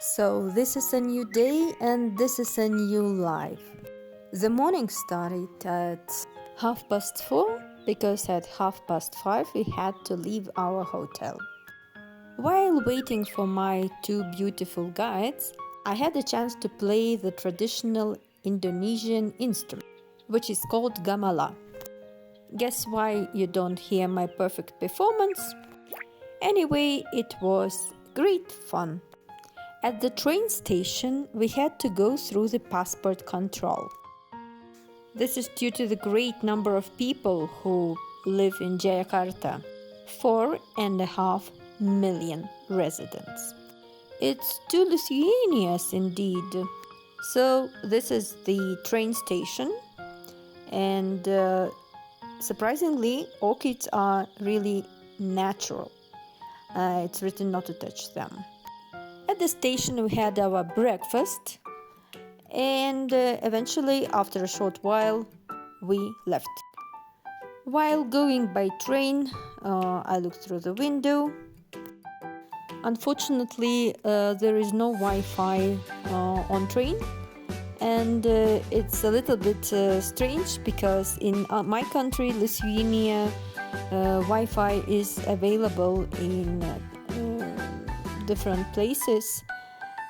So, this is a new day and this is a new life. The morning started at 4:30 because at 5:30 we had to leave our hotel. While waiting for my two beautiful guides, I had a chance to play the traditional Indonesian instrument, which is called gamelan. Guess why you don't hear my perfect performance? Anyway, it was great fun. At the train station, we had to go through the passport control. This is due to the great number of people who live in Jakarta, 4.5 million residents. It's two Lithuanias indeed. So this is the train station, and surprisingly, orchids are really natural. It's written not to touch them. At the station we had our breakfast, and eventually after a short while we left. While going by train, I looked through the window. Unfortunately, there is no Wi-Fi on train, and it's a little bit strange because in my country, Lithuania, Wi-Fi is available in different places,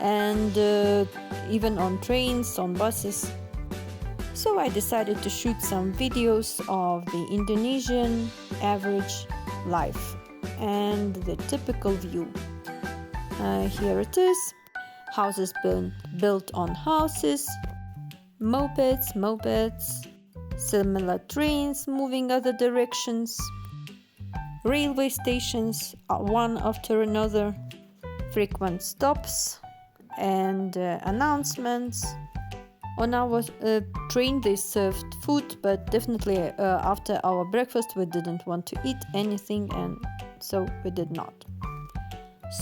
and even on trains, on buses. So I decided to shoot some videos of the Indonesian average life and the typical view. Here it is: houses built on houses, mopeds, similar trains moving other directions, railway stations one after another, frequent stops and announcements. On our train they served food, but definitely after our breakfast we didn't want to eat anything, and so we did not.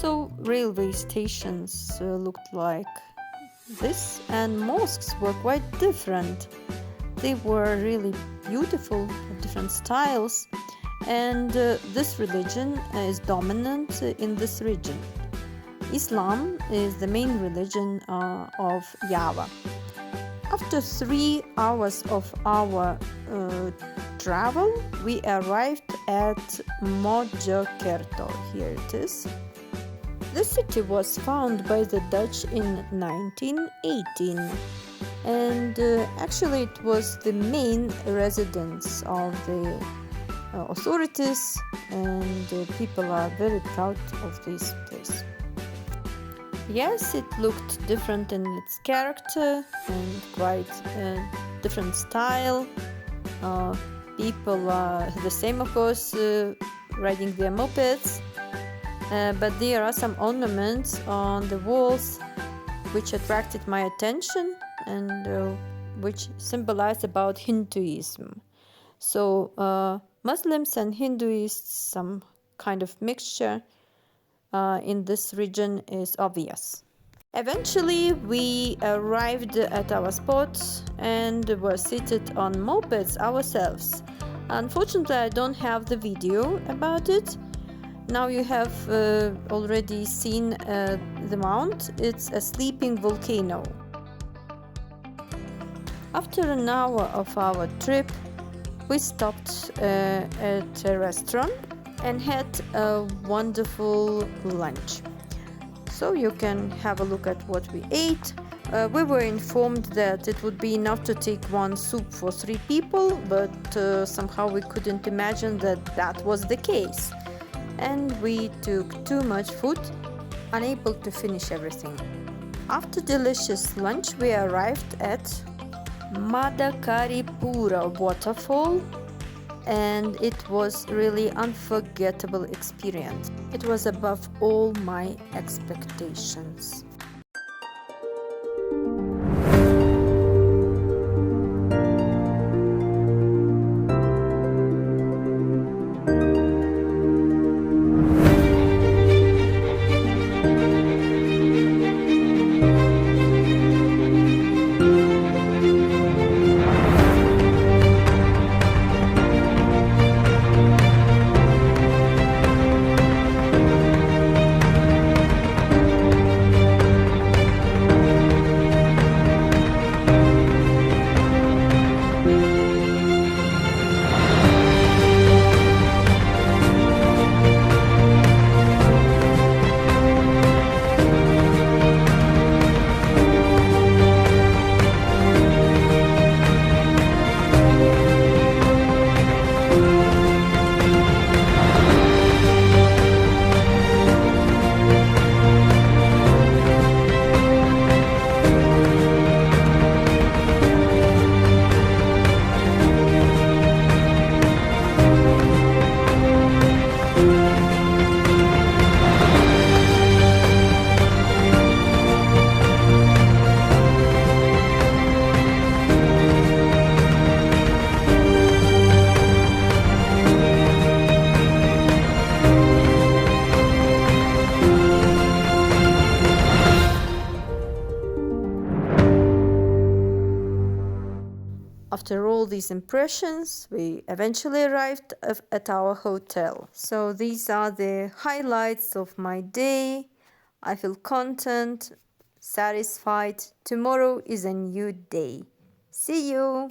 So railway stations looked like this, and mosques were quite different. They were really beautiful, different styles, and this religion is dominant in this region. Islam is the main religion of Java. After 3 hours of our travel, we arrived at Mojokerto. Here it is. This city was founded by the Dutch in 1918, and actually it was the main residence of the authorities, and people are very proud of this place. Yes, it looked different in its character and quite different style. People are the same, of course, riding their mopeds, but there are some ornaments on the walls which attracted my attention and which symbolize about Hinduism. So Muslims and Hinduists, some kind of mixture in this region is obvious. Eventually we arrived at our spot and were seated on mopeds ourselves. Unfortunately, I don't have the video about it. Now you have already seen the mount. It's a sleeping volcano. After an hour of our trip, we stopped at a restaurant and had a wonderful lunch. So you can have a look at what we ate. We were informed that it would be enough to take one soup for 3 people, but somehow we couldn't imagine that that was the case. And we took too much food, unable to finish everything. After delicious lunch, we arrived at Madakaripura waterfall, and it was really unforgettable experience. It was above all my expectations. After all these impressions, we eventually arrived at our hotel. So these are the highlights of my day. I feel content, satisfied. Tomorrow is a new day. See you!